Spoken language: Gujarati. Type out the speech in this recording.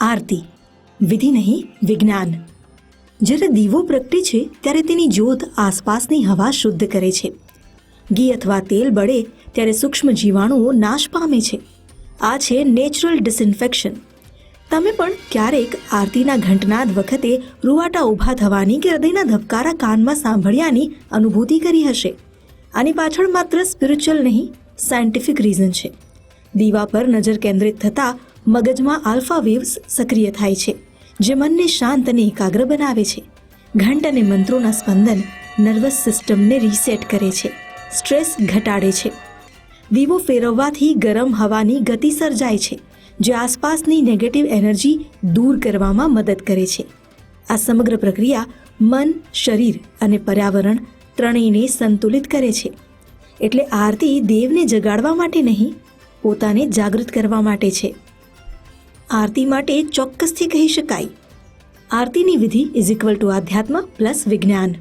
આરતી વિધિ નહીં, વિજ્ઞાન. જ્યારે દીવો પ્રગટે છે ત્યારે તેની જ્યોત આસપાસની હવા શુદ્ધ કરે છે. ઘી અથવા તેલ બળે ત્યારે સૂક્ષ્મ જીવાણુઓ નાશ પામે છે. આ છે નેચરલ ડિસઇન્ફેક્શન. તમે પણ ક્યારેક આરતીના ઘંટનાદ વખતે રૂવાટા ઊભા થવાની કે હૃદયના ધબકારા કાનમાં સાંભળ્યાની અનુભૂતિ કરી હશે. આની પાછળ માત્ર સ્પિરિચ્યુઅલ નહીં, સાયન્ટિફિક રીઝન છે. દીવા પર નજર કેન્દ્રિત થતાં મગજમાં આલ્ફા વેવ્સ સક્રિય થાય છે, જે મનને શાંત અને એકાગ્ર બનાવે છે. ઘંટ અને મંત્રોના સ્પંદન નર્વસ સિસ્ટમને રીસેટ કરે છે, સ્ટ્રેસ ઘટાડે છે. દીવો ફેરવવાથી ગરમ હવાની ગતિ સર્જાય છે, જે આસપાસની નેગેટિવ એનર્જી દૂર કરવામાં મદદ કરે છે. આ સમગ્ર પ્રક્રિયા મન, શરીર અને પર્યાવરણ ત્રણેયને સંતુલિત કરે છે. એટલે આરતી દેવને જગાડવા માટે નહીં, પોતાને જાગૃત કરવા માટે છે. આરતી માટે ચોક્કસથી કહી શકાય, આરતીની વિધિ = આધ્યાત્મ + વિજ્ઞાન.